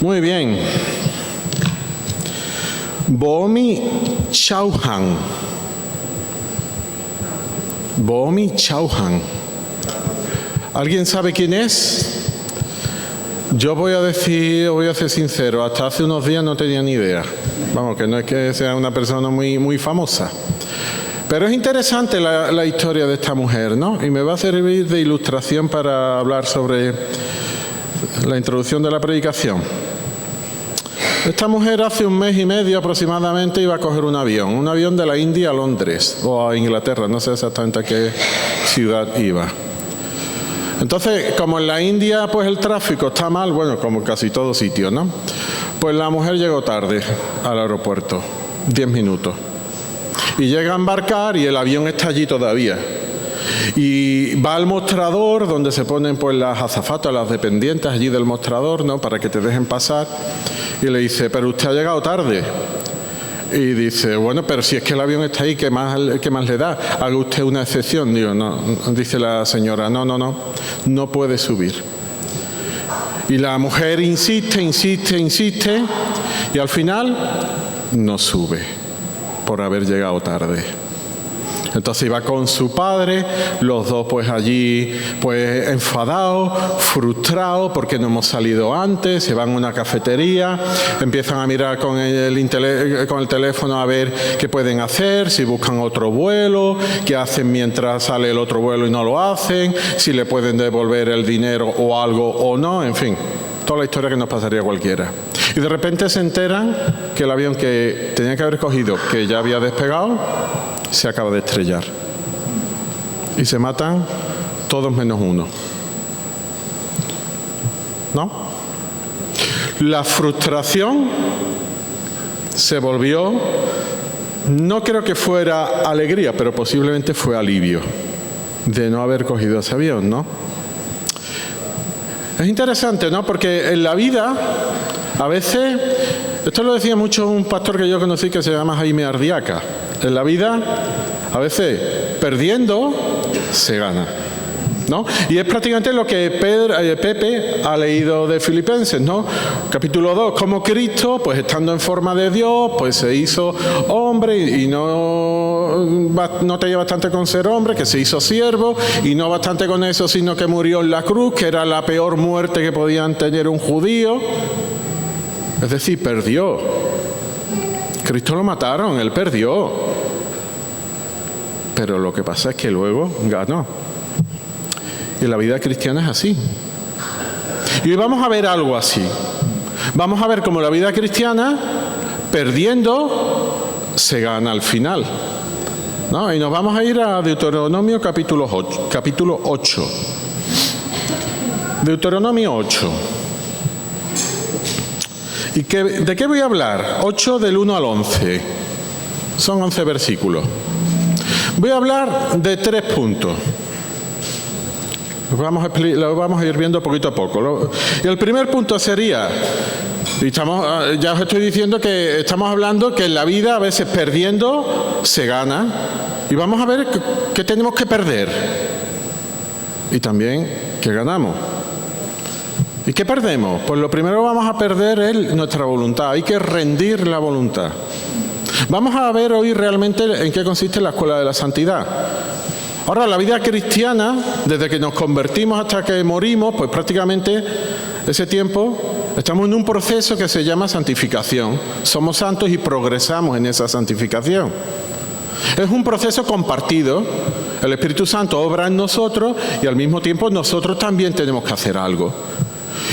Muy bien. Boomi Chauhan. Boomi Chauhan. ¿Alguien sabe quién es? Yo voy a ser sincero, hasta hace unos días no tenía ni idea. Vamos, que no es que sea una persona muy famosa. Pero es interesante la historia de esta mujer, ¿no? Y me va a servir de ilustración para hablar sobre la introducción de la predicación. Esta mujer hace un mes y medio aproximadamente iba a coger un avión de la India a Londres o a Inglaterra, no sé exactamente a qué ciudad iba. Entonces, como en la India pues el tráfico está mal, bueno, como en casi todo sitio, ¿no? Pues la mujer llegó tarde al aeropuerto, 10 minutos. Y llega a embarcar y el avión está allí todavía. Y va al mostrador donde se ponen pues las azafatas, las dependientes allí del mostrador, ¿no? Para que te dejen pasar. Y le dice, pero usted ha llegado tarde. Y dice, bueno, pero si es que el avión está ahí, ¿qué más le da? Haga usted una excepción. Digo, no, dice la señora, no puede subir. Y la mujer insiste, y al final no sube por haber llegado tarde. Entonces iba con su padre, los dos pues allí pues enfadados, frustrados porque no hemos salido antes, se van a una cafetería, empiezan a mirar con el teléfono a ver qué pueden hacer, si buscan otro vuelo, qué hacen mientras sale el otro vuelo y no lo hacen, si le pueden devolver el dinero o algo o no, en fin, toda la historia que nos pasaría a cualquiera. Y de repente se enteran que el avión que tenían que haber cogido, que ya había despegado, se acaba de estrellar. Y se matan todos menos uno. ¿No? La frustración se volvió, no creo que fuera alegría, pero posiblemente fue alivio de no haber cogido ese avión, ¿no? Es interesante, ¿no? Porque en la vida, a veces, esto lo decía mucho un pastor que yo conocí que se llama Jaime Ardiaca. En la vida, a veces, perdiendo, se gana, ¿no? Y es prácticamente lo que Pepe ha leído de Filipenses, ¿no? Capítulo 2, como Cristo, pues estando en forma de Dios, pues se hizo hombre y no tenía bastante con ser hombre, que se hizo siervo, y no bastante con eso, sino que murió en la cruz, que era la peor muerte que podían tener un judío. Es decir, perdió. Cristo lo mataron, él perdió. Pero lo que pasa es que luego ganó. Y la vida cristiana es así. Y hoy vamos a ver algo así. Vamos a ver cómo la vida cristiana, perdiendo, se gana al final, ¿no? Y nos vamos a ir a Deuteronomio capítulo 8. Deuteronomio 8. ¿Y de qué voy a hablar? 8 del 1 al 11. Son 11 versículos. Voy a hablar de 3 puntos. Lo vamos a ir viendo poquito a poco. Y el primer punto sería, ya os estoy diciendo que estamos hablando que en la vida a veces perdiendo se gana. Y vamos a ver qué tenemos que perder. Y también qué ganamos. ¿Y qué perdemos? Pues lo primero que vamos a perder es nuestra voluntad. Hay que rendir la voluntad. Vamos a ver hoy realmente en qué consiste la escuela de la santidad. Ahora, la vida cristiana, desde que nos convertimos hasta que morimos, pues prácticamente ese tiempo estamos en un proceso que se llama santificación. Somos santos y progresamos en esa santificación. Es un proceso compartido. El Espíritu Santo obra en nosotros y al mismo tiempo nosotros también tenemos que hacer algo.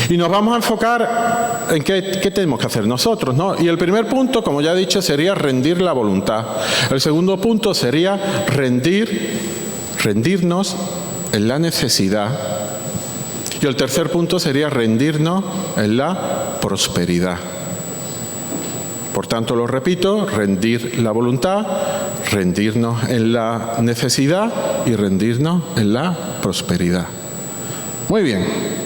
Y nos vamos a enfocar en qué tenemos que hacer nosotros, ¿no? Y el primer punto, como ya he dicho, sería rendir la voluntad. El segundo punto sería rendirnos en la necesidad. Y el tercer punto sería rendirnos en la prosperidad. Por tanto, lo repito, rendir la voluntad, rendirnos en la necesidad y rendirnos en la prosperidad. Muy bien,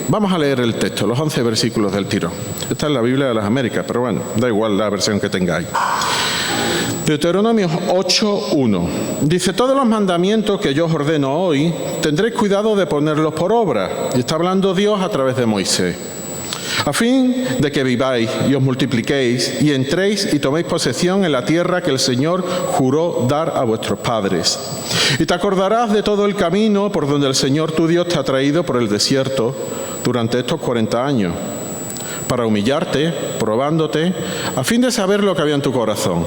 vamos a leer el texto, los 11 versículos del tirón. Esta es la Biblia de las Américas, pero bueno, da igual la versión que tengáis. Deuteronomio 8:1. Dice, todos los mandamientos que yo os ordeno hoy, tendréis cuidado de ponerlos por obra. Y está hablando Dios a través de Moisés. a fin de que viváis y os multipliquéis y entréis y toméis posesión en la tierra que el Señor juró dar a vuestros padres. Y te acordarás de todo el camino por donde el Señor tu Dios te ha traído por el desierto durante estos 40 años, para humillarte, probándote, a fin de saber lo que había en tu corazón,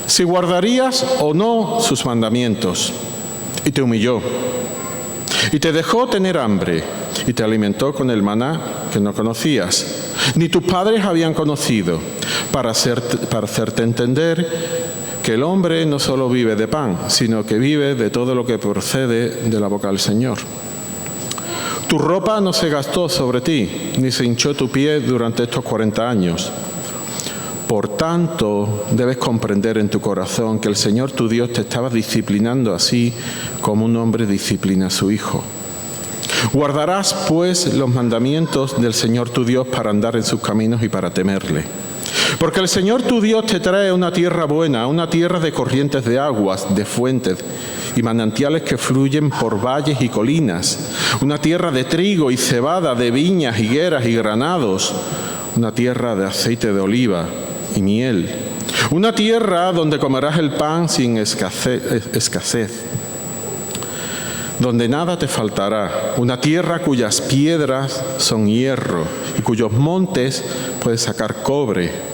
si guardarías o no sus mandamientos. Y te humilló, y te dejó tener hambre, y te alimentó con el maná que no conocías, ni tus padres habían conocido, para hacerte entender que el hombre no solo vive de pan, sino que vive de todo lo que procede de la boca del Señor. Tu ropa no se gastó sobre ti, ni se hinchó tu pie durante estos 40 años. Por tanto, debes comprender en tu corazón que el Señor tu Dios te estaba disciplinando así como un hombre disciplina a su hijo. Guardarás, pues, los mandamientos del Señor tu Dios para andar en sus caminos y para temerle. Porque el Señor tu Dios te trae a una tierra buena, a una tierra de corrientes de aguas, de fuentes y manantiales que fluyen por valles y colinas, una tierra de trigo y cebada, de viñas, higueras y granados, una tierra de aceite de oliva y miel, una tierra donde comerás el pan sin escasez, donde nada te faltará, una tierra cuyas piedras son hierro y cuyos montes puedes sacar cobre.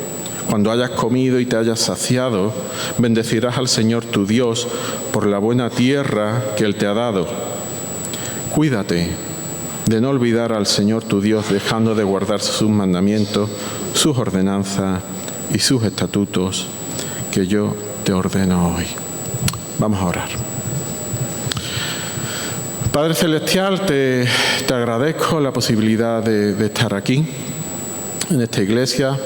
Cuando hayas comido y te hayas saciado, bendecirás al Señor tu Dios por la buena tierra que Él te ha dado. Cuídate de no olvidar al Señor tu Dios, dejando de guardar sus mandamientos, sus ordenanzas y sus estatutos que yo te ordeno hoy. Vamos a orar. Padre Celestial, te agradezco la posibilidad de estar aquí, en esta iglesia,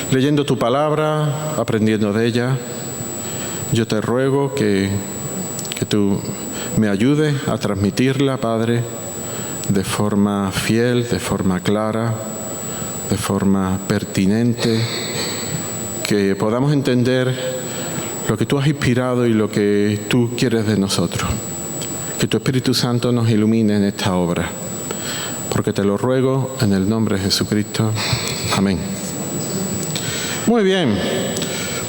leyendo tu palabra, aprendiendo de ella. Yo te ruego que tú me ayudes a transmitirla, Padre, de forma fiel, de forma clara, de forma pertinente, que podamos entender lo que tú has inspirado y lo que tú quieres de nosotros. Que tu Espíritu Santo nos ilumine en esta obra, porque te lo ruego en el nombre de Jesucristo. Amén. Muy bien,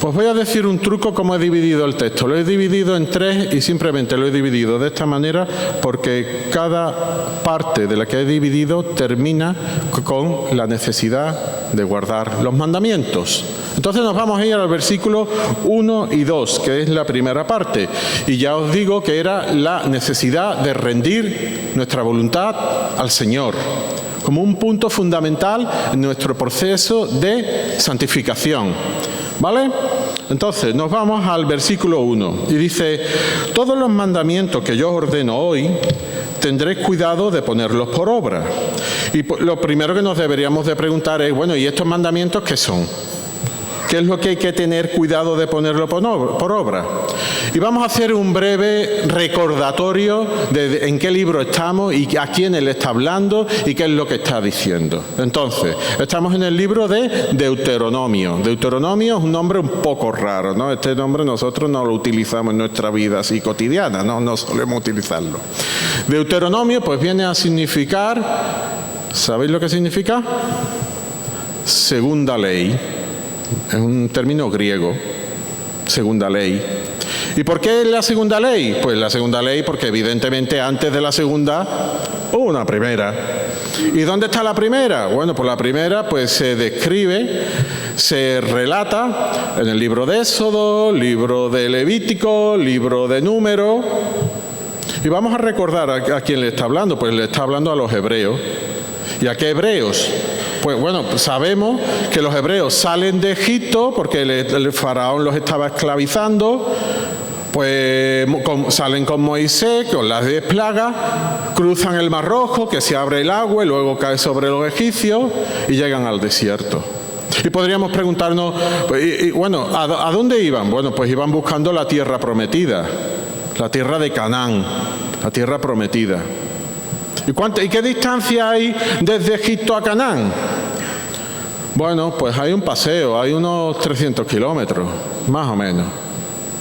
pues voy a decir un truco cómo he dividido el texto. Lo he dividido en 3 y simplemente lo he dividido de esta manera porque cada parte de la que he dividido termina con la necesidad de guardar los mandamientos. Entonces nos vamos a ir al versículo 1 y 2, que es la primera parte. Y ya os digo que era la necesidad de rendir nuestra voluntad al Señor, como un punto fundamental en nuestro proceso de santificación. ¿Vale? Entonces, nos vamos al versículo 1. Y dice, todos los mandamientos que yo ordeno hoy, tendréis cuidado de ponerlos por obra. Y lo primero que nos deberíamos de preguntar es, bueno, ¿y estos mandamientos qué son? ¿Qué es lo que hay que tener cuidado de ponerlo por obra? Y vamos a hacer un breve recordatorio de en qué libro estamos y a quién él está hablando y qué es lo que está diciendo. Entonces, estamos en el libro de Deuteronomio. Deuteronomio es un nombre un poco raro, ¿no? Este nombre nosotros no lo utilizamos en nuestra vida así cotidiana, no solemos utilizarlo. Deuteronomio pues viene a significar, ¿sabéis lo que significa? Segunda ley. Es un término griego, segunda ley. ¿Y por qué la segunda ley? Pues la segunda ley porque evidentemente antes de la segunda hubo una primera. ¿Y dónde está la primera? Bueno, pues la primera pues se describe, se relata en el libro de Éxodo, libro de Levítico, libro de Número. Y vamos a recordar a quién le está hablando. Pues le está hablando a los hebreos. ¿Y a qué hebreos? Pues bueno, sabemos que los hebreos salen de Egipto porque el faraón los estaba esclavizando, pues salen con Moisés, con las 10 plagas, cruzan el Mar Rojo, que se abre el agua y luego cae sobre los egipcios y llegan al desierto. Y podríamos preguntarnos, bueno, ¿a dónde iban? Bueno, pues iban buscando la tierra prometida, la tierra de Canaán, la tierra prometida. ¿Y qué distancia hay desde Egipto a Canaán? Bueno, pues hay un paseo, hay unos 300 kilómetros, más o menos.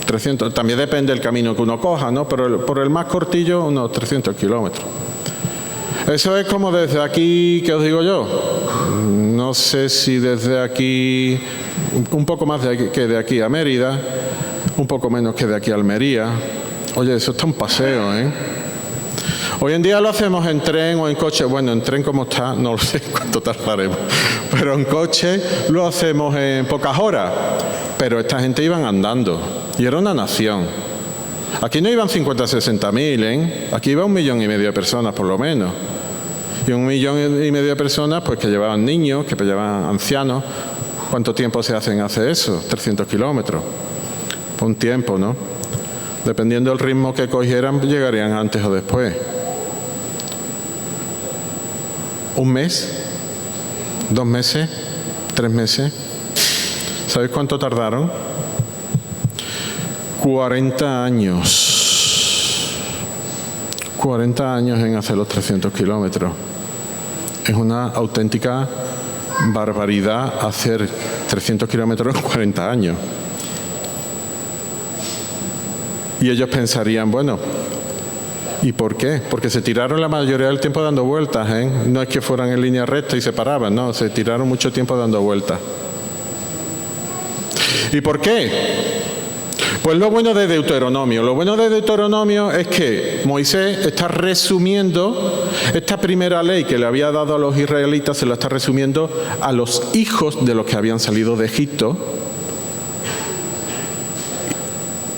300, también depende del camino que uno coja, ¿no? Pero por el más cortillo, unos 300 kilómetros. Eso es como desde aquí, ¿qué os digo yo? No sé si desde aquí, un poco más que de aquí a Mérida, un poco menos que de aquí a Almería. Oye, eso está un paseo, ¿eh? Hoy en día lo hacemos en tren o en coche. Bueno, en tren como está, no lo sé cuánto tardaremos. Pero en coche lo hacemos en pocas horas. Pero esta gente iban andando. Y era una nación. Aquí no iban 50 o 60 mil, ¿eh? Aquí iba 1,5 millones de personas, por lo menos. Y 1,5 millones de personas, pues que llevaban niños, que llevaban ancianos. ¿Cuánto tiempo se hace eso? 300 kilómetros. Un tiempo, ¿no? Dependiendo del ritmo que cogieran, llegarían antes o después. ¿1 mes? ¿2 meses? ¿3 meses? ¿Sabéis cuánto tardaron? 40 años. 40 años en hacer los 300 kilómetros. Es una auténtica barbaridad hacer 300 kilómetros en 40 años. Y ellos pensarían, bueno, ¿y por qué? Porque se tiraron la mayoría del tiempo dando vueltas, ¿eh? No es que fueran en línea recta y se paraban, no, se tiraron mucho tiempo dando vueltas. ¿Y por qué? Pues lo bueno de Deuteronomio. Lo bueno de Deuteronomio es que Moisés está resumiendo esta primera ley que le había dado a los israelitas, se la está resumiendo a los hijos de los que habían salido de Egipto,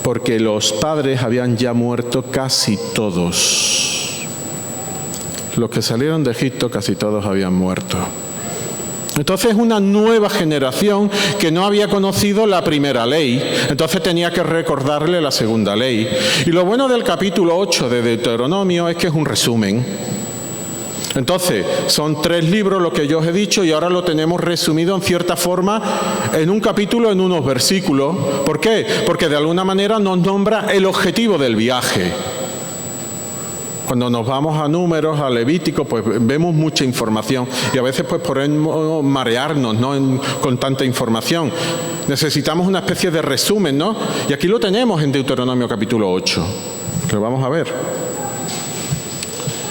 porque los padres habían ya muerto casi todos. Los que salieron de Egipto casi todos habían muerto. Entonces una nueva generación que no había conocido la primera ley, entonces tenía que recordarle la segunda ley. Y lo bueno del capítulo 8 de Deuteronomio es que es un resumen. Entonces, son 3 libros lo que yo os he dicho y ahora lo tenemos resumido en cierta forma en un capítulo, en unos versículos. ¿Por qué? Porque de alguna manera nos nombra el objetivo del viaje. Cuando nos vamos a Números, a Levítico, pues vemos mucha información y a veces pues podemos marearnos, ¿no? Con tanta información. Necesitamos una especie de resumen, ¿no? Y aquí lo tenemos en Deuteronomio capítulo 8. Lo vamos a ver.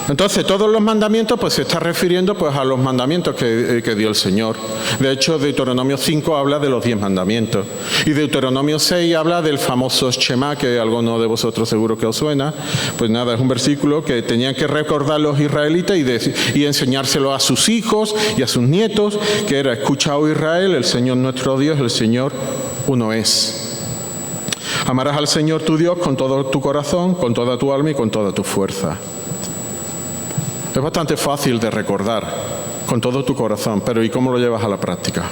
Entonces, todos los mandamientos pues se está refiriendo pues a los mandamientos que dio el Señor. De hecho, Deuteronomio 5 habla de los 10 mandamientos. Y Deuteronomio 6 habla del famoso Shema, que a alguno de vosotros seguro que os suena. Pues nada, es un versículo que tenían que recordar los israelitas y enseñárselo a sus hijos y a sus nietos, que era: escucha, oh Israel, el Señor nuestro Dios, el Señor uno es. Amarás al Señor tu Dios con todo tu corazón, con toda tu alma y con toda tu fuerza. Es bastante fácil de recordar, con todo tu corazón, pero ¿y cómo lo llevas a la práctica?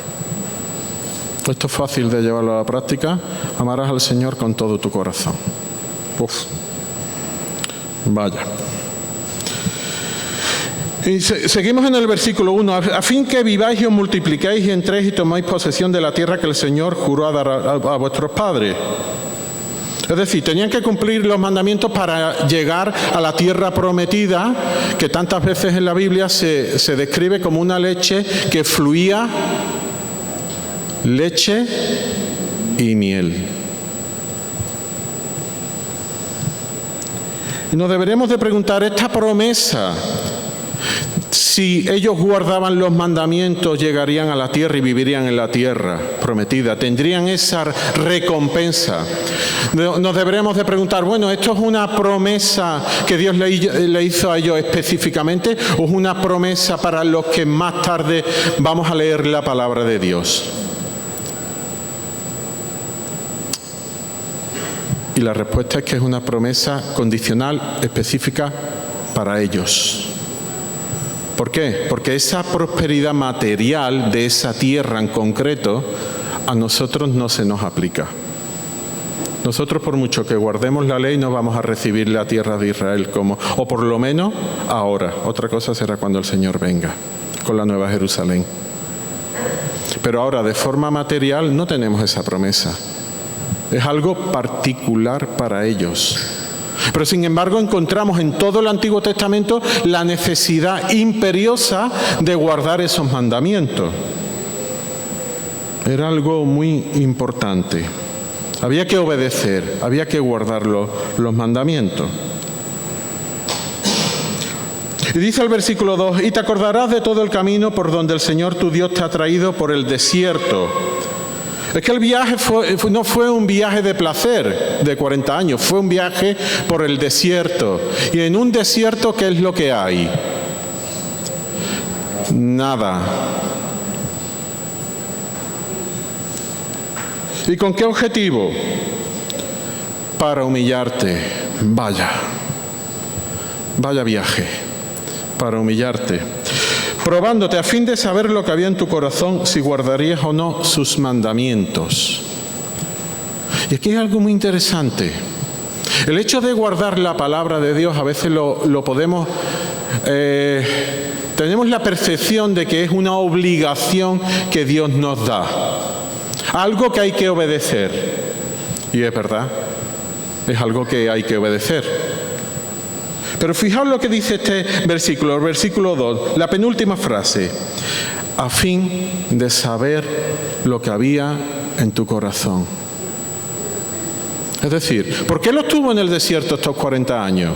Esto es fácil de llevarlo a la práctica. Amarás al Señor con todo tu corazón. Uf. Vaya. Y seguimos en el versículo 1. A fin que viváis y os multipliquéis y entréis y tomáis posesión de la tierra que el Señor juró a dar a vuestros padres. Es decir, tenían que cumplir los mandamientos para llegar a la tierra prometida, que tantas veces en la Biblia se describe como una leche que fluía leche y miel. Y nos deberemos de preguntar, esta promesa, si ellos guardaban los mandamientos, llegarían a la tierra y vivirían en la tierra prometida, tendrían esa recompensa. Nos deberemos de preguntar, bueno, ¿esto es una promesa que Dios le hizo a ellos específicamente o es una promesa para los que más tarde vamos a leer la palabra de Dios? Y la respuesta es que es una promesa condicional, específica para ellos. ¿Por qué? Porque esa prosperidad material de esa tierra en concreto a nosotros no se nos aplica. Nosotros, por mucho que guardemos la ley, no vamos a recibir la tierra de Israel o por lo menos ahora. Otra cosa será cuando el Señor venga con la Nueva Jerusalén. Pero ahora, de forma material, no tenemos esa promesa. Es algo particular para ellos. Pero sin embargo encontramos en todo el Antiguo Testamento la necesidad imperiosa de guardar esos mandamientos. Era algo muy importante. Había que obedecer, había que guardar los mandamientos. Y dice el versículo 2, y te acordarás de todo el camino por donde el Señor tu Dios te ha traído por el desierto. Es que el viaje no fue un viaje de placer de 40 años, fue un viaje por el desierto. Y en un desierto, ¿qué es lo que hay? Nada. ¿Y con qué objetivo? Para humillarte. Vaya viaje, para humillarte, probándote a fin de saber lo que había en tu corazón, si guardarías o no sus mandamientos. Y aquí hay algo muy interesante. El hecho de guardar la palabra de Dios, a veces lo podemos... tenemos la percepción de que es una obligación que Dios nos da. Algo que hay que obedecer. Y es verdad, es algo que hay que obedecer. Pero fijaos lo que dice este versículo, el versículo 2, la penúltima frase. A fin de saber lo que había en tu corazón. Es decir, ¿por qué lo estuvo en el desierto estos 40 años?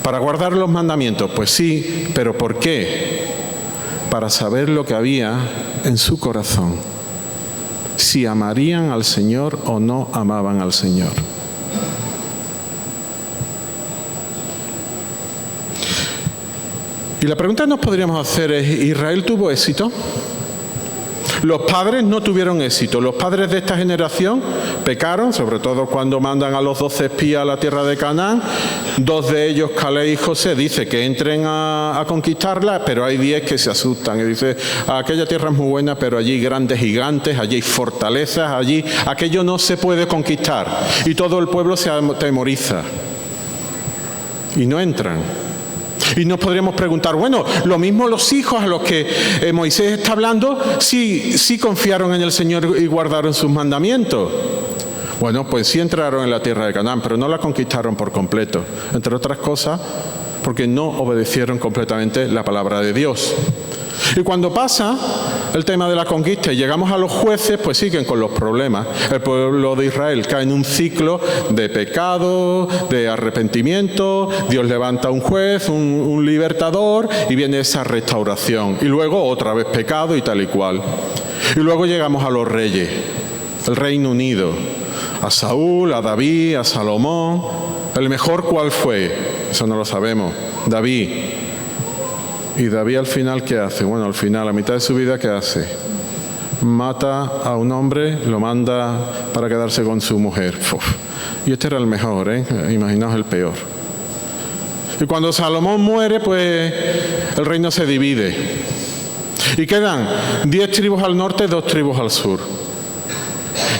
¿Para guardar los mandamientos? Pues sí, pero ¿por qué? Para saber lo que había en su corazón. Si amarían al Señor o no amaban al Señor. Y la pregunta que nos podríamos hacer es, ¿Israel tuvo éxito? Los padres no tuvieron éxito. Los padres de esta generación pecaron, sobre todo cuando mandan a los 12 espías a la tierra de Canaán. 2 de ellos, Caleb y José, dice que entren a conquistarla, pero hay 10 que se asustan. Y dice, aquella tierra es muy buena, pero allí hay grandes gigantes, allí hay fortalezas, allí aquello no se puede conquistar. Y todo el pueblo se atemoriza. Y no entran. Y nos podríamos preguntar, bueno, lo mismo los hijos a los que Moisés está hablando, sí confiaron en el Señor y guardaron sus mandamientos. Bueno, pues sí entraron en la tierra de Canaán, pero no la conquistaron por completo. Entre otras cosas, porque no obedecieron completamente la palabra de Dios. Y cuando pasa el tema de la conquista y llegamos a los jueces, pues siguen con los problemas. El pueblo de Israel cae en un ciclo de pecado, de arrepentimiento. Dios levanta un juez, un libertador, y viene esa restauración. Y luego otra vez pecado y tal y cual. Y luego llegamos a los reyes, el Reino Unido, a Saúl, a David, a Salomón. ¿El mejor cuál fue? Eso no lo sabemos. David. ¿Y David al final qué hace? Bueno, al final, a mitad de su vida, ¿qué hace? Mata a un hombre, lo manda para quedarse con su mujer. Uf. Y este era el mejor, ¿eh? Imaginaos el peor. Y cuando Salomón muere, pues el reino se divide. Y quedan 10 tribus al norte, 2 tribus al sur.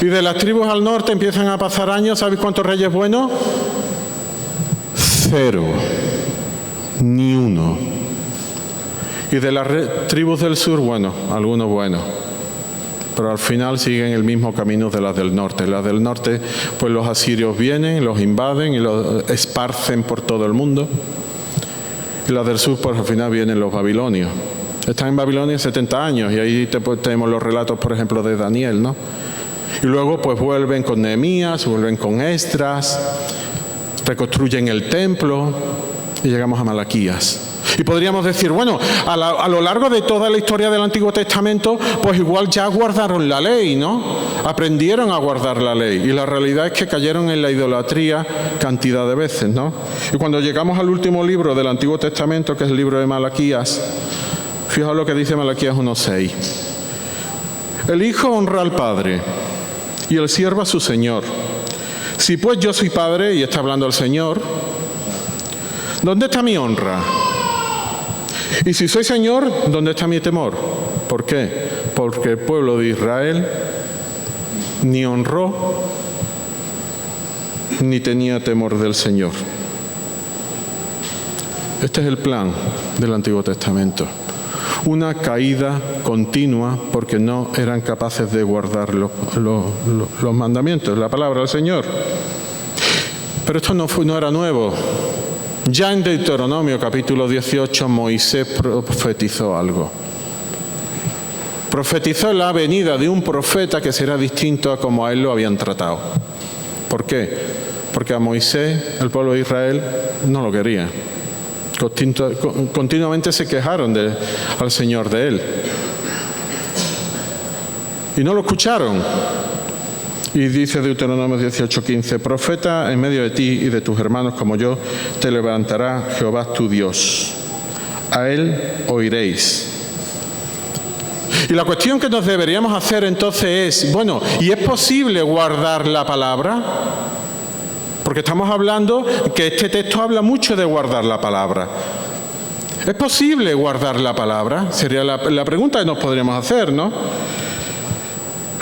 Y de las tribus al norte empiezan a pasar años. ¿Sabéis cuántos reyes buenos? 0. Ni uno. Y de las tribus del sur, bueno, algunos buenos. Pero al final siguen el mismo camino de las del norte. Las del norte, pues los asirios vienen, los invaden y los esparcen por todo el mundo. Y las del sur, pues al final vienen los babilonios. Están en Babilonia 70 años y ahí tenemos los relatos, por ejemplo, de Daniel, ¿no? Y luego pues vuelven con Nehemías, vuelven con Esdras, reconstruyen el templo y llegamos a Malaquías. Y podríamos decir, bueno, a lo largo de toda la historia del Antiguo Testamento, pues igual ya guardaron la ley, ¿no? Aprendieron a guardar la ley. Y la realidad es que cayeron en la idolatría cantidad de veces, ¿no? Y cuando llegamos al último libro del Antiguo Testamento, que es el libro de Malaquías, fijaos lo que dice Malaquías 1:6. El hijo honra al padre y el siervo a su señor. Si pues yo soy padre, y está hablando el Señor, ¿dónde está mi honra? Y si soy Señor, ¿dónde está mi temor? ¿Por qué? Porque el pueblo de Israel ni honró ni tenía temor del Señor. Este es el plan del Antiguo Testamento. Una caída continua porque no eran capaces de guardar los mandamientos, la palabra del Señor. Pero esto no era nuevo. Ya en Deuteronomio capítulo 18 Moisés profetizó algo. Profetizó la venida de un profeta que será distinto a como a él lo habían tratado. ¿Por qué? Porque a Moisés, el pueblo de Israel, no lo quería. Continuamente se quejaron al Señor de él. Y no lo escucharon. Y dice Deuteronomio 18:15, profeta en medio de ti y de tus hermanos como yo, te levantará Jehová tu Dios. A él oiréis. Y la cuestión que nos deberíamos hacer entonces es, bueno, ¿y es posible guardar la palabra? Porque estamos hablando que este texto habla mucho de guardar la palabra. ¿Es posible guardar la palabra? Sería la pregunta que nos podríamos hacer, ¿no?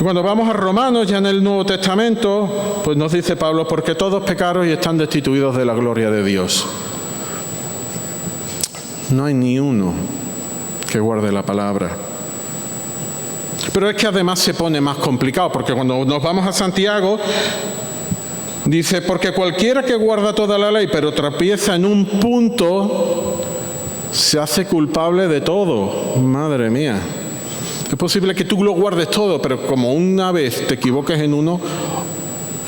Cuando vamos a Romanos, ya en el Nuevo Testamento, pues nos dice Pablo, porque todos pecaron y están destituidos de la gloria de Dios. No hay ni uno que guarde la palabra. Pero es que además se pone más complicado, porque cuando nos vamos a Santiago, dice, porque cualquiera que guarda toda la ley, pero tropieza en un punto, se hace culpable de todo. Madre mía. Es posible que tú lo guardes todo, pero como una vez te equivoques en uno,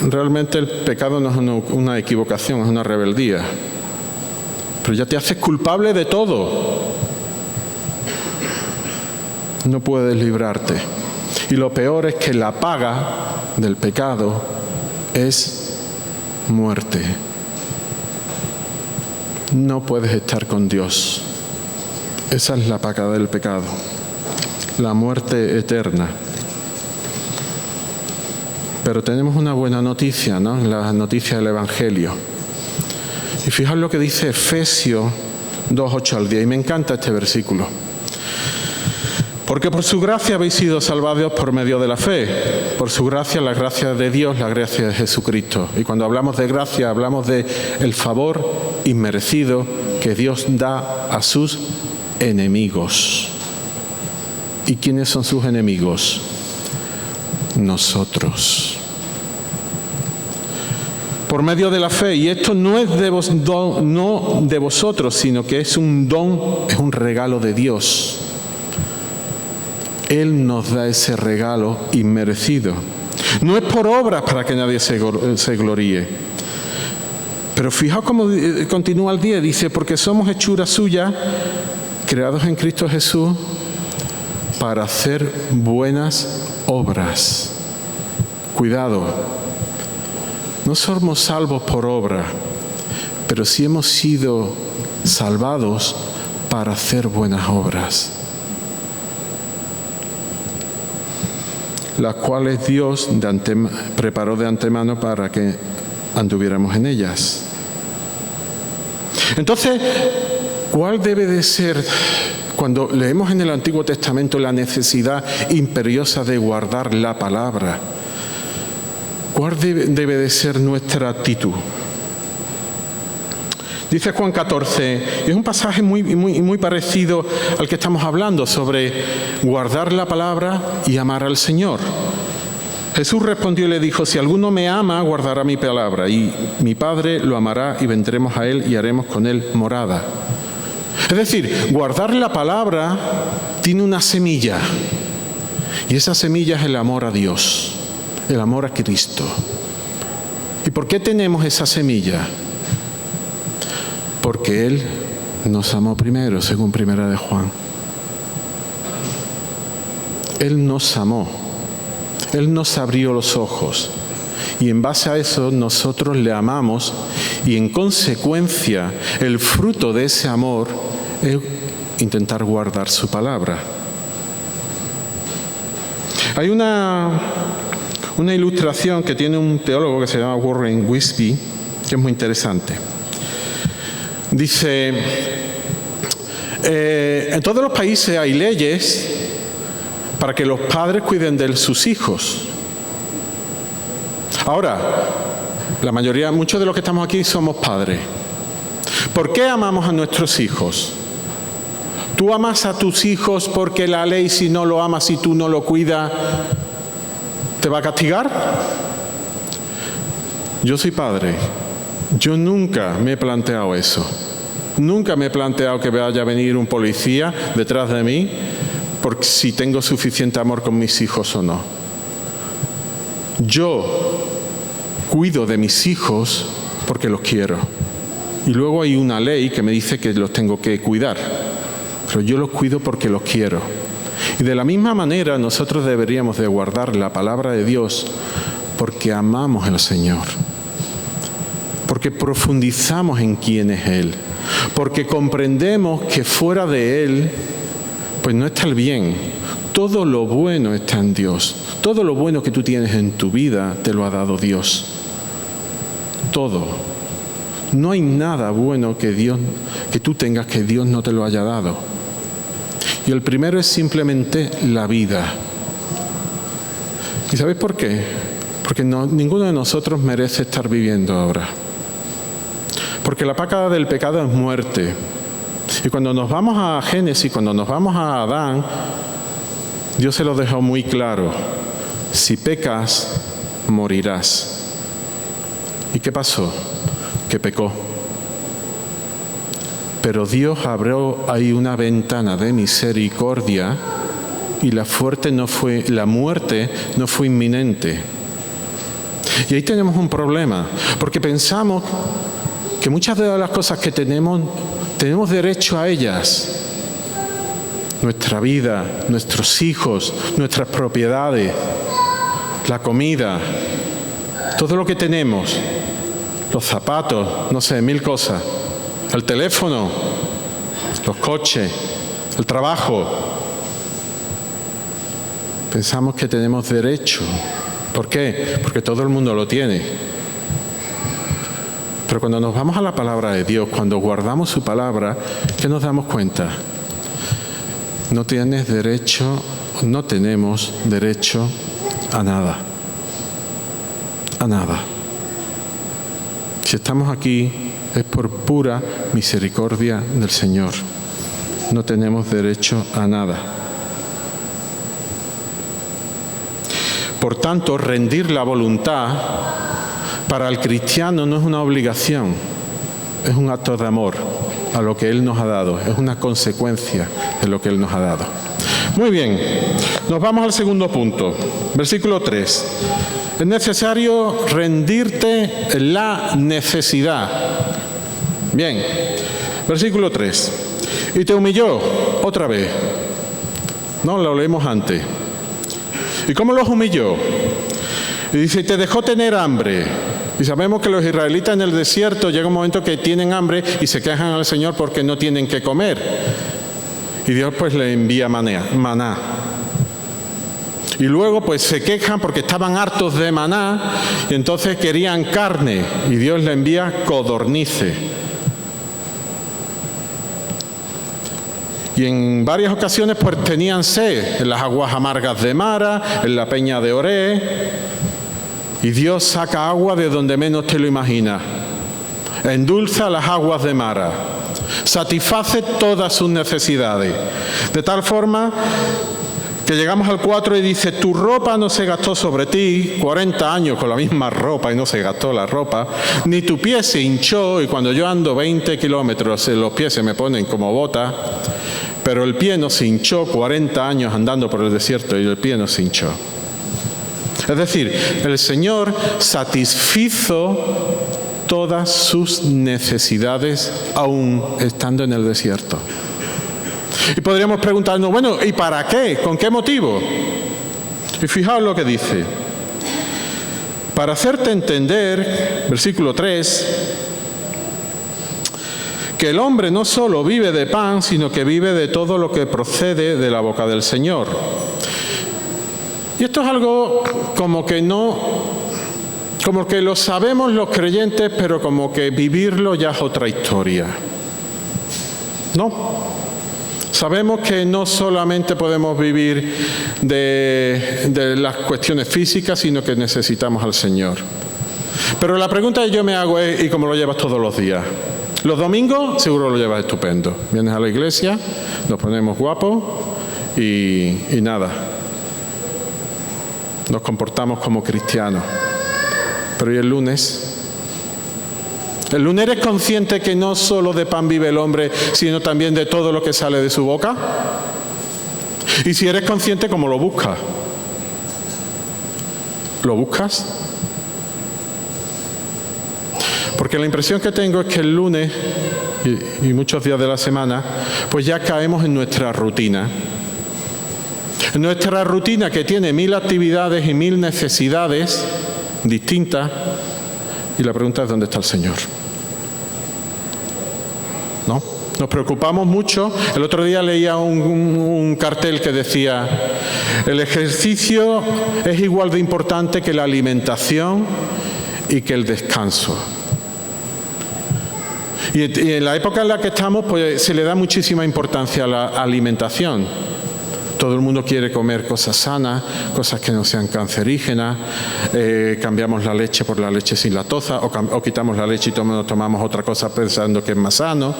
realmente el pecado no es una equivocación, es una rebeldía. Pero ya te haces culpable de todo. No puedes librarte. Y lo peor es que la paga del pecado es muerte. No puedes estar con Dios. Esa es la paga del pecado. La muerte eterna. Pero tenemos una buena noticia, ¿no? La noticia del Evangelio. Y fijaos lo que dice Efesios 2:8 al 10. Y me encanta este versículo. Porque por su gracia habéis sido salvados por medio de la fe. Por su gracia, la gracia de Dios, la gracia de Jesucristo. Y cuando hablamos de gracia, hablamos de el favor inmerecido que Dios da a sus enemigos. ¿Y quiénes son sus enemigos? Nosotros. Por medio de la fe, y esto no es no de vosotros, sino que es un don, es un regalo de Dios. Él nos da ese regalo inmerecido. No es por obras para que nadie se gloríe. Pero fijaos cómo continúa el 10, dice, porque somos hechura suya, creados en Cristo Jesús, para hacer buenas obras. Cuidado, no somos salvos por obra, pero sí hemos sido salvados para hacer buenas obras, las cuales Dios preparó de antemano para que anduviéramos en ellas. Entonces, ¿cuál debe de ser, cuando leemos en el Antiguo Testamento la necesidad imperiosa de guardar la palabra, cuál debe de ser nuestra actitud? Dice Juan 14, y es un pasaje muy parecido al que estamos hablando, sobre guardar la palabra y amar al Señor. Jesús respondió y le dijo, si alguno me ama, guardará mi palabra, y mi Padre lo amará, y vendremos a él y haremos con él morada. Es decir, guardar la palabra tiene una semilla, y esa semilla es el amor a Dios, el amor a Cristo. ¿Y por qué tenemos esa semilla? Porque Él nos amó primero, según Primera de Juan. Él nos amó. Él nos abrió los ojos. Y en base a eso nosotros le amamos y en consecuencia el fruto de ese amor es intentar guardar su palabra. Hay una ilustración que tiene un teólogo que se llama Warren Wiersbe, que es muy interesante. Dice, en todos los países hay leyes para que los padres cuiden de sus hijos. Ahora, la mayoría, muchos de los que estamos aquí somos padres. ¿Por qué amamos a nuestros hijos? ¿Tú amas a tus hijos porque la ley, si no lo amas y tú no lo cuidas, te va a castigar? Yo soy padre. Yo nunca me he planteado eso. Nunca me he planteado que vaya a venir un policía detrás de mí por si tengo suficiente amor con mis hijos o no. Yo cuido de mis hijos porque los quiero. y luego hay una ley que me dice que los tengo que cuidar, pero yo los cuido porque los quiero. Y de la misma manera nosotros deberíamos de guardar la palabra de Dios porque amamos al Señor, porque profundizamos en quién es Él, porque comprendemos que fuera de Él pues no está el bien. Todo lo bueno está en Dios. Todo lo bueno que tú tienes en tu vida te lo ha dado Dios. Todo. No hay nada bueno que tú tengas que Dios no te lo haya dado. Y el primero es simplemente la vida. ¿Y sabéis por qué? Porque ninguno de nosotros merece estar viviendo ahora. Porque la paga del pecado es muerte. Y cuando nos vamos a Génesis, cuando nos vamos a Adán, Dios se lo dejó muy claro. Si pecas, morirás. ¿Y qué pasó? Que pecó. Pero Dios abrió ahí una ventana de misericordia y la muerte no fue inminente. Y ahí tenemos un problema, porque pensamos que muchas de las cosas que tenemos derecho a ellas. Nuestra vida, nuestros hijos, nuestras propiedades, la comida, todo lo que tenemos, los zapatos, no sé, 1000 cosas, el teléfono, los coches, el trabajo. Pensamos que tenemos derecho. ¿Por qué? Porque todo el mundo lo tiene. Pero cuando nos vamos a la palabra de Dios, cuando guardamos su palabra, ¿qué nos damos cuenta? No tenemos derecho a nada. A nada. Si estamos aquí es por pura misericordia del Señor. No tenemos derecho a nada. Por tanto, rendir la voluntad para el cristiano no es una obligación, es un acto de amor a lo que Él nos ha dado, es una consecuencia de lo que Él nos ha dado. Muy bien, nos vamos al segundo punto, versículo 3. Es necesario rendirte en la necesidad. Bien, versículo 3. Y te humilló otra vez. No, lo leemos antes. ¿Y cómo los humilló? Y dice, te dejó tener hambre. Y sabemos que los israelitas en el desierto llega un momento que tienen hambre y se quejan al Señor porque no tienen que comer. Y Dios pues le envía maná. Y luego pues se quejan porque estaban hartos de maná y entonces querían carne. Y Dios le envía codornices. Y en varias ocasiones pues tenían sed, en las aguas amargas de Mara, en la peña de Oré. Y Dios saca agua de donde menos te lo imaginas. Endulza las aguas de Mara. Satisface todas sus necesidades. De tal forma que llegamos al 4 y dice, tu ropa no se gastó sobre ti, 40 años con la misma ropa y no se gastó la ropa, ni tu pie se hinchó, y cuando yo ando 20 kilómetros los pies se me ponen como botas, pero el pie no se hinchó, 40 años andando por el desierto y el pie no se hinchó. Es decir, el Señor satisfizo todas sus necesidades aún estando en el desierto. Y podríamos preguntarnos, bueno, ¿y para qué? ¿Con qué motivo? Y fijaos lo que dice. Para hacerte entender, versículo 3, que el hombre no solo vive de pan, sino que vive de todo lo que procede de la boca del Señor. Y esto es algo como que lo sabemos los creyentes, pero como que vivirlo ya es otra historia. ¿No? Sabemos que no solamente podemos vivir de las cuestiones físicas, sino que necesitamos al Señor. Pero la pregunta que yo me hago es, ¿y cómo lo llevas todos los días? Los domingos seguro lo llevas estupendo. Vienes a la iglesia, nos ponemos guapos y nada. Nos comportamos como cristianos. Pero ¿y el lunes? ¿El lunes eres consciente que no solo de pan vive el hombre, sino también de todo lo que sale de su boca? Y si eres consciente, ¿cómo lo buscas? ¿Lo buscas? Porque la impresión que tengo es que el lunes y muchos días de la semana, pues ya caemos en nuestra rutina. En nuestra rutina que tiene 1000 actividades y 1000 necesidades distintas. Y la pregunta es, ¿dónde está el Señor? ¿No? Nos preocupamos mucho. El otro día leía un cartel que decía: el ejercicio es igual de importante que la alimentación y que el descanso. Y en la época en la que estamos, pues se le da muchísima importancia a la alimentación. Todo el mundo quiere comer cosas sanas, cosas que no sean cancerígenas. Cambiamos la leche por la leche sin lactosa o quitamos la leche y tomamos otra cosa pensando que es más sano.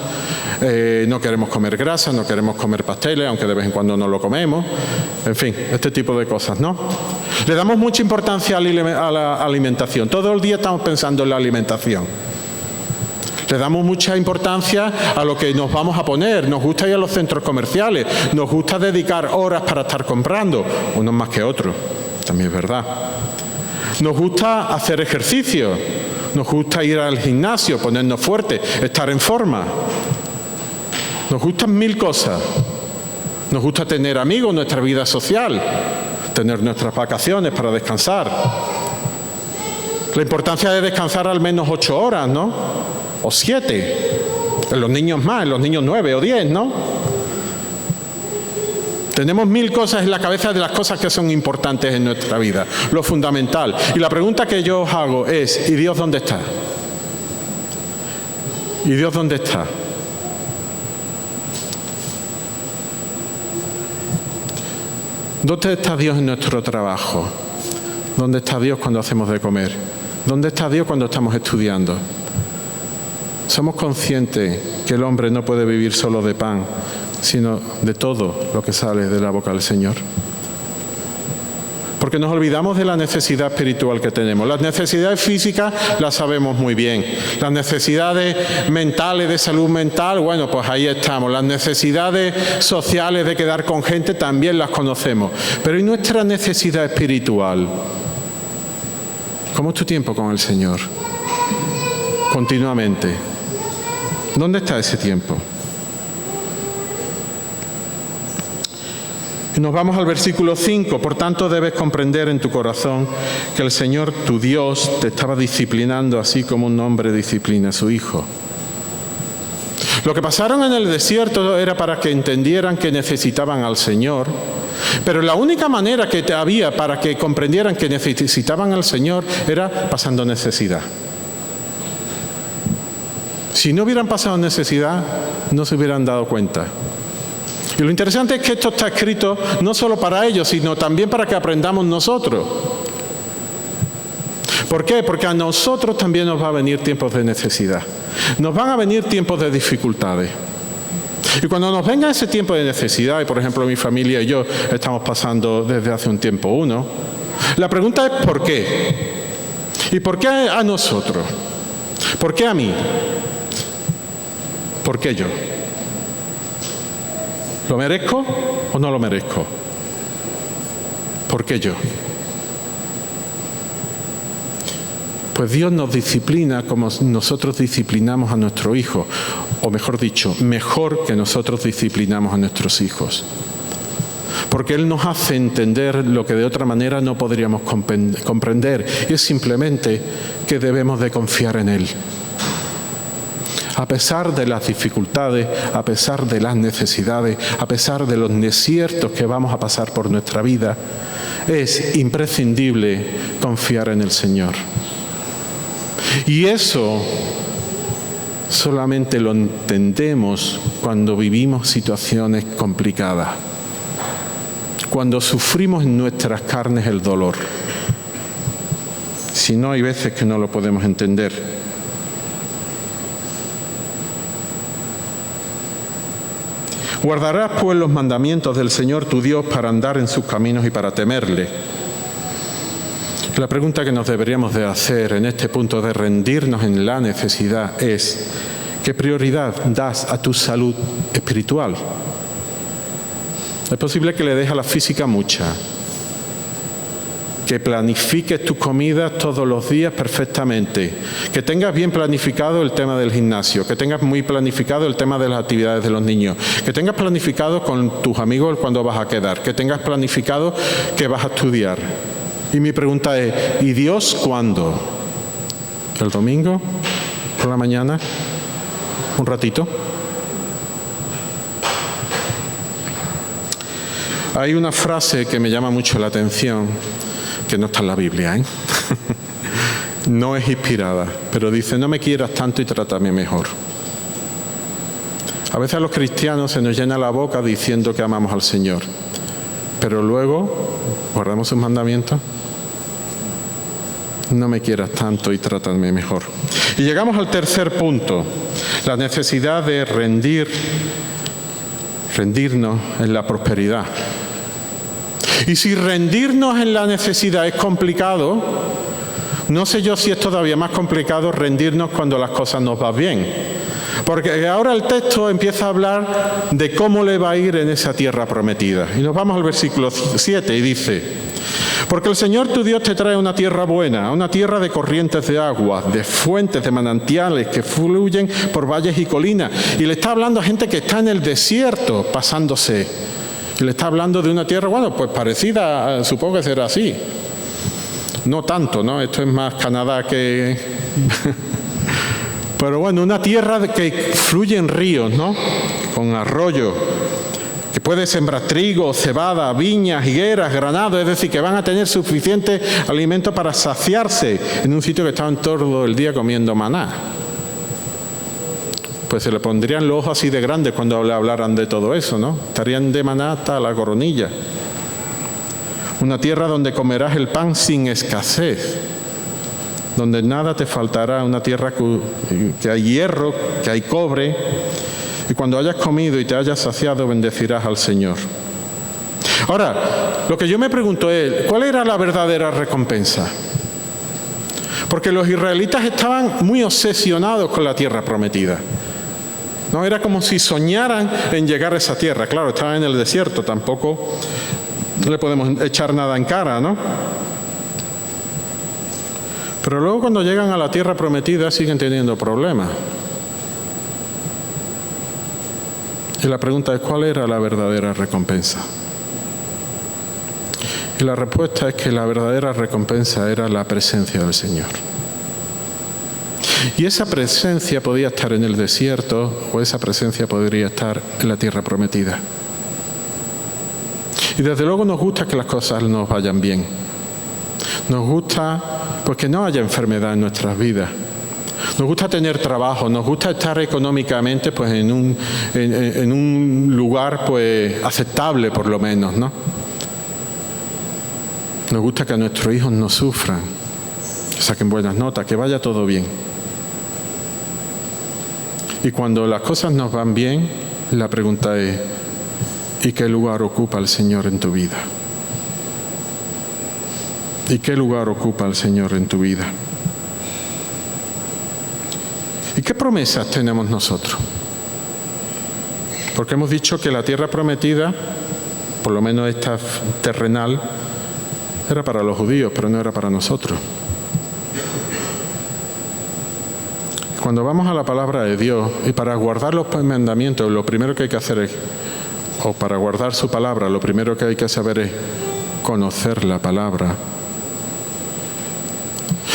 No queremos comer grasa, no queremos comer pasteles, aunque de vez en cuando no lo comemos. En fin, este tipo de cosas, ¿no? Le damos mucha importancia a la alimentación. Todo el día estamos pensando en la alimentación. Le damos mucha importancia a lo que nos vamos a poner. Nos gusta ir a los centros comerciales. Nos gusta dedicar horas para estar comprando. Unos más que otros. También es verdad. Nos gusta hacer ejercicio. Nos gusta ir al gimnasio, ponernos fuertes, estar en forma. Nos gustan 1000 cosas. Nos gusta tener amigos, nuestra vida social. Tener nuestras vacaciones para descansar. La importancia de descansar al menos 8 horas, ¿no? O 7, en los niños más, en los niños 9 o 10, ¿no? Tenemos 1000 cosas en la cabeza de las cosas que son importantes en nuestra vida, lo fundamental. Y la pregunta que yo os hago es, ¿y Dios dónde está? ¿Y Dios dónde está? ¿Dónde está Dios en nuestro trabajo? ¿Dónde está Dios cuando hacemos de comer? ¿Dónde está Dios cuando estamos estudiando? Somos conscientes que el hombre no puede vivir solo de pan, sino de todo lo que sale de la boca del Señor. Porque nos olvidamos de la necesidad espiritual que tenemos. Las necesidades físicas las sabemos muy bien. Las necesidades mentales, de salud mental, bueno, pues ahí estamos. Las necesidades sociales de quedar con gente también las conocemos. Pero ¿y nuestra necesidad espiritual? ¿Cómo es tu tiempo con el Señor? Continuamente. ¿Dónde está ese tiempo? Y nos vamos al versículo 5. Por tanto, debes comprender en tu corazón que el Señor, tu Dios, te estaba disciplinando así como un hombre disciplina a su hijo. Lo que pasaron en el desierto era para que entendieran que necesitaban al Señor, pero la única manera que había para que comprendieran que necesitaban al Señor era pasando necesidad. Si no hubieran pasado necesidad, no se hubieran dado cuenta. Y lo interesante es que esto está escrito no solo para ellos, sino también para que aprendamos nosotros. ¿Por qué? Porque a nosotros también nos va a venir tiempos de necesidad. Nos van a venir tiempos de dificultades. Y cuando nos venga ese tiempo de necesidad, y por ejemplo mi familia y yo estamos pasando desde hace un tiempo uno, la pregunta es ¿por qué? ¿Y por qué a nosotros? ¿Por qué a mí? ¿Por qué yo? ¿Lo merezco o no lo merezco? ¿Por qué yo? Pues Dios nos disciplina como nosotros disciplinamos a nuestro hijo, o mejor dicho, mejor que nosotros disciplinamos a nuestros hijos. Porque Él nos hace entender lo que de otra manera no podríamos comprender, y es simplemente que debemos de confiar en Él. A pesar de las dificultades, a pesar de las necesidades, a pesar de los desiertos que vamos a pasar por nuestra vida, es imprescindible confiar en el Señor. Y eso solamente lo entendemos cuando vivimos situaciones complicadas, cuando sufrimos en nuestras carnes el dolor. Si no, hay veces que no lo podemos entender. Guardarás pues los mandamientos del Señor tu Dios para andar en sus caminos y para temerle. La pregunta que nos deberíamos de hacer en este punto de rendirnos en la necesidad es: ¿qué prioridad das a tu salud espiritual? Es posible que le des a la física mucha, que planifiques tus comidas todos los días perfectamente, que tengas bien planificado el tema del gimnasio, que tengas muy planificado el tema de las actividades de los niños, que tengas planificado con tus amigos cuándo vas a quedar, que tengas planificado que vas a estudiar. Y mi pregunta es, ¿y Dios cuándo? ¿El domingo? ¿Por la mañana? ¿Un ratito? Hay una frase que me llama mucho la atención, que no está en la Biblia, ¿eh? No es inspirada, pero dice, no me quieras tanto y trátame mejor. A veces a los cristianos se nos llena la boca diciendo que amamos al Señor, pero luego guardamos sus mandamientos. No me quieras tanto y trátame mejor. Y llegamos al tercer punto, la necesidad de rendirnos en la prosperidad. Y si rendirnos en la necesidad es complicado, no sé yo si es todavía más complicado rendirnos cuando las cosas nos van bien. Porque ahora el texto empieza a hablar de cómo le va a ir en esa tierra prometida. Y nos vamos al versículo 7 y dice, porque el Señor tu Dios te trae una tierra buena, una tierra de corrientes de agua, de fuentes, de manantiales que fluyen por valles y colinas. Y le está hablando a gente que está en el desierto pasándose. Y le está hablando de una tierra, bueno, pues parecida, supongo que será así. No tanto, ¿no? Esto es más Canadá que... Pero bueno, una tierra que fluye en ríos, ¿no? Con arroyos, que puede sembrar trigo, cebada, viñas, higueras, granado, es decir, que van a tener suficiente alimento para saciarse en un sitio que estaban todo el día comiendo maná. Pues se le pondrían los ojos así de grandes cuando le hablaran de todo eso, ¿no? Estarían de maná hasta la coronilla. Una tierra donde comerás el pan sin escasez, donde nada te faltará, una tierra que hay hierro, que hay cobre, y cuando hayas comido y te hayas saciado, bendecirás al Señor. Ahora, lo que yo me pregunto es, ¿cuál era la verdadera recompensa? Porque los israelitas estaban muy obsesionados con la tierra prometida. No, era como si soñaran en llegar a esa tierra. Claro, estaban en el desierto, tampoco le podemos echar nada en cara, ¿no? Pero luego cuando llegan a la tierra prometida siguen teniendo problemas. Y la pregunta es, ¿cuál era la verdadera recompensa? Y la respuesta es que la verdadera recompensa era la presencia del Señor. Y esa presencia podía estar en el desierto o esa presencia podría estar en la tierra prometida. Y desde luego nos gusta que las cosas nos vayan bien. Nos gusta porque no haya enfermedad en nuestras vidas. Nos gusta tener trabajo, nos gusta estar económicamente pues en un lugar pues aceptable por lo menos, ¿no? Nos gusta que nuestros hijos no sufran, que saquen buenas notas, que vaya todo bien. Y cuando las cosas nos van bien, la pregunta es, ¿y qué lugar ocupa el Señor en tu vida? ¿Y qué lugar ocupa el Señor en tu vida? ¿Y qué promesas tenemos nosotros? Porque hemos dicho que la tierra prometida, por lo menos esta terrenal, era para los judíos, pero no era para nosotros. Cuando vamos a la palabra de Dios y para guardar los mandamientos, lo primero que hay que hacer es, o para guardar su palabra, lo primero que hay que saber es conocer la palabra.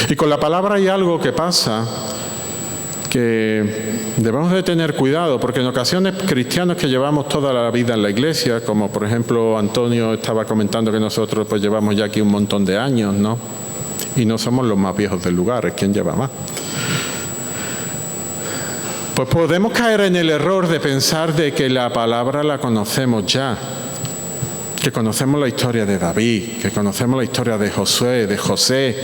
Y con la palabra hay algo que pasa que debemos de tener cuidado, porque en ocasiones cristianos que llevamos toda la vida en la iglesia, como por ejemplo Antonio estaba comentando que nosotros pues llevamos ya aquí un montón de años, ¿no? Y no somos los más viejos del lugar, es quien lleva más. Pues podemos caer en el error de pensar de que la palabra la conocemos ya, que conocemos la historia de David, que conocemos la historia de Josué, de José,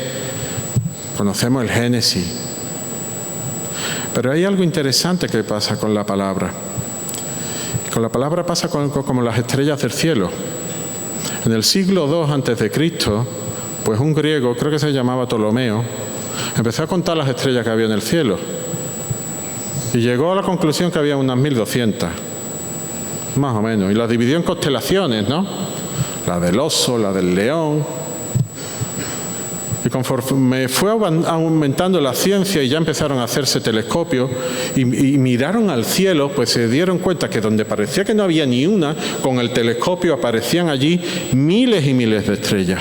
conocemos el Génesis. Pero hay algo interesante que pasa con la palabra. Con la palabra pasa como las estrellas del cielo. En el siglo II a.C., pues un griego, creo que se llamaba Ptolomeo, empezó a contar las estrellas que había en el cielo. Y llegó a la conclusión que había unas 1200, más o menos. Y las dividió en constelaciones, ¿no? La del oso, la del león. Y conforme fue aumentando la ciencia y ya empezaron a hacerse telescopios y miraron al cielo, pues se dieron cuenta que donde parecía que no había ni una, con el telescopio aparecían allí miles y miles de estrellas.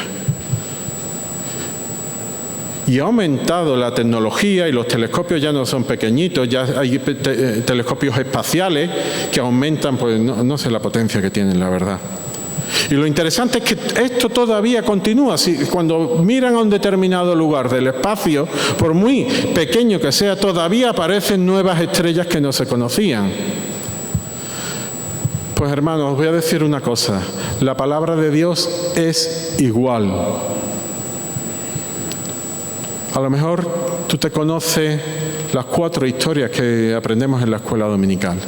Y ha aumentado la tecnología y los telescopios ya no son pequeñitos, ya hay telescopios espaciales que aumentan, pues no sé la potencia que tienen, la verdad. Y lo interesante es que esto todavía continúa. Cuando miran a un determinado lugar del espacio, por muy pequeño que sea, todavía aparecen nuevas estrellas que no se conocían. Pues hermanos, os voy a decir una cosa. La palabra de Dios es igual. A lo mejor tú te conoces las 4 historias que aprendemos en la escuela dominical.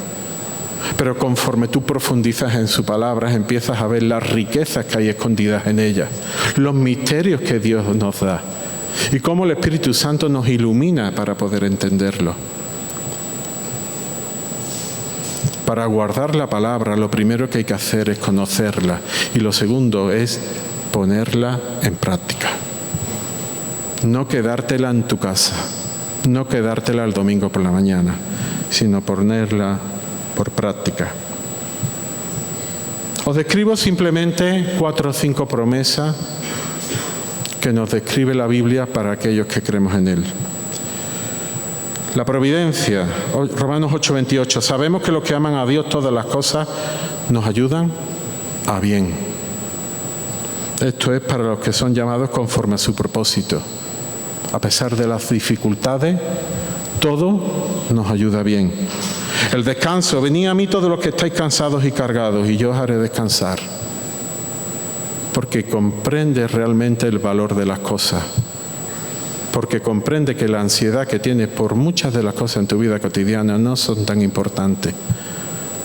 Pero conforme tú profundizas en su palabra, empiezas a ver las riquezas que hay escondidas en ella, los misterios que Dios nos da y cómo el Espíritu Santo nos ilumina para poder entenderlo. Para guardar la palabra, lo primero que hay que hacer es conocerla y lo segundo es ponerla en práctica. No quedártela en tu casa, no quedártela el domingo por la mañana, sino ponerla por práctica. Os describo simplemente 4 o 5 promesas que nos describe la Biblia para aquellos que creemos en Él. La providencia, Romanos 8:28. Sabemos que los que aman a Dios todas las cosas nos ayudan a bien. Esto es para los que son llamados conforme a su propósito. A pesar de las dificultades, todo nos ayuda bien. El descanso, venid a mí todos los que estáis cansados y cargados, y yo os haré descansar. Porque comprende realmente el valor de las cosas. Porque comprende que la ansiedad que tienes por muchas de las cosas en tu vida cotidiana no son tan importantes,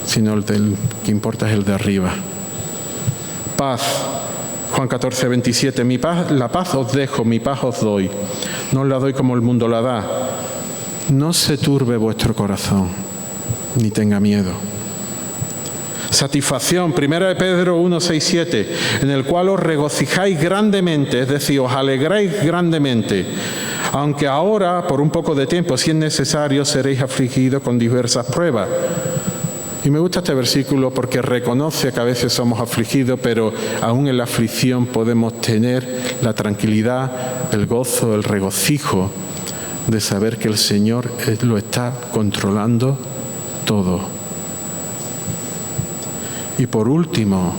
sino el que importa es el de arriba. Paz. Juan 14:27. La paz os dejo, mi paz os doy. No os la doy como el mundo la da. No se turbe vuestro corazón, ni tenga miedo. Satisfacción, 1 Pedro 1:6-7, en el cual os regocijáis grandemente, es decir, os alegráis grandemente, aunque ahora, por un poco de tiempo, si es necesario, seréis afligidos con diversas pruebas. Y me gusta este versículo porque reconoce que a veces somos afligidos, pero aún en la aflicción podemos tener la tranquilidad, el gozo, el regocijo de saber que el Señor lo está controlando todo. Y por último,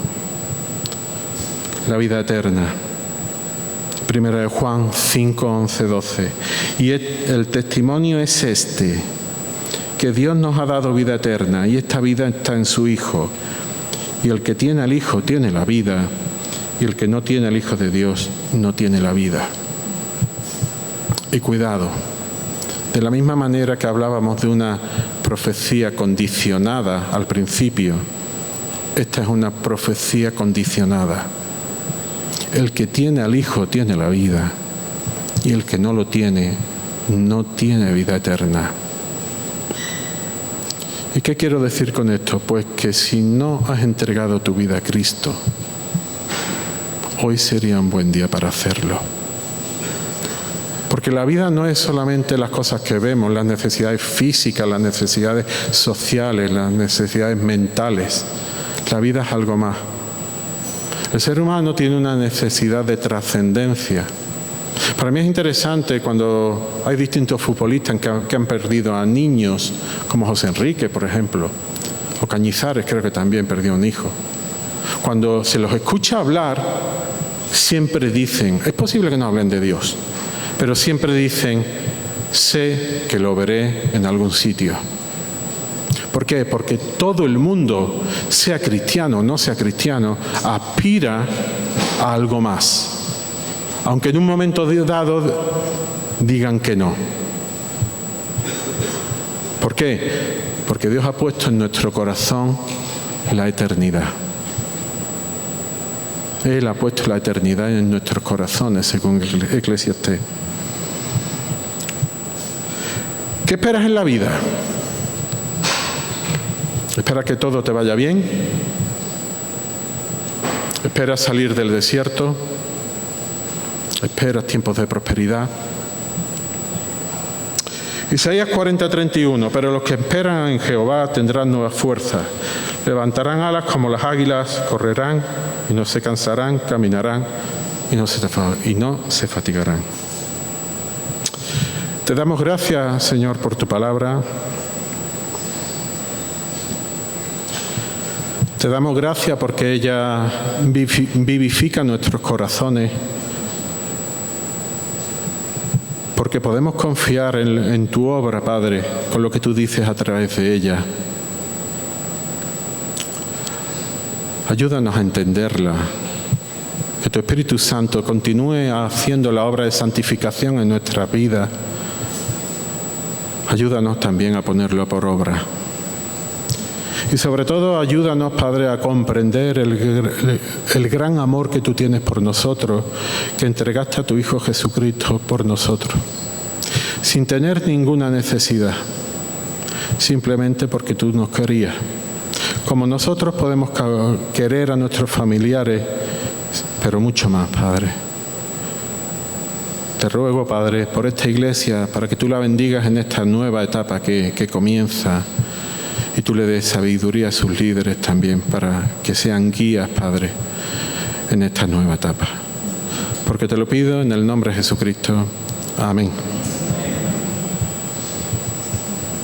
la vida eterna. 1 Juan 5:11-12. Y el testimonio es este, que Dios nos ha dado vida eterna y esta vida está en su Hijo. Y el que tiene al Hijo tiene la vida, y el que no tiene al Hijo de Dios no tiene la vida. Y cuidado, de la misma manera que hablábamos de una profecía condicionada al principio, esta es una profecía condicionada. El que tiene al Hijo tiene la vida, y el que no lo tiene, no tiene vida eterna. ¿Y qué quiero decir con esto? Pues que si no has entregado tu vida a Cristo, hoy sería un buen día para hacerlo. Porque la vida no es solamente las cosas que vemos, las necesidades físicas, las necesidades sociales, las necesidades mentales. La vida es algo más. El ser humano tiene una necesidad de trascendencia. Para mí es interesante cuando hay distintos futbolistas que han perdido a niños, como José Enrique, por ejemplo, o Cañizares, creo que también perdió un hijo. Cuando se los escucha hablar, siempre dicen, es posible que no hablen de Dios, pero siempre dicen, sé que lo veré en algún sitio. ¿Por qué? Porque todo el mundo, sea cristiano o no sea cristiano, aspira a algo más. Aunque en un momento dado digan que no. ¿Por qué? Porque Dios ha puesto en nuestro corazón la eternidad. Él ha puesto la eternidad en nuestros corazones, según Eclesiastés. ¿Qué esperas en la vida? ¿Esperas que todo te vaya bien? ¿Esperas salir del desierto? esperas tiempos de prosperidad. Isaías 40:31, pero los que esperan en Jehová tendrán nuevas fuerzas, levantarán alas como las águilas, correrán y no se cansarán, caminarán y no se fatigarán. Te damos gracias, Señor, por tu palabra. Te damos gracias porque ella vivifica nuestros corazones, porque podemos confiar en tu obra, Padre, con lo que tú dices a través de ella. Ayúdanos a entenderla, que tu Espíritu Santo continúe haciendo la obra de santificación en nuestra vida. Ayúdanos también a ponerlo por obra. Y sobre todo, ayúdanos, Padre, a comprender el gran amor que tú tienes por nosotros, que entregaste a tu Hijo Jesucristo por nosotros, sin tener ninguna necesidad, simplemente porque tú nos querías. Como nosotros podemos querer a nuestros familiares, pero mucho más, Padre. Te ruego, Padre, por esta iglesia, para que tú la bendigas en esta nueva etapa que comienza, y tú le des sabiduría a sus líderes también para que sean guías, Padre, en esta nueva etapa. Porque te lo pido en el nombre de Jesucristo. Amén.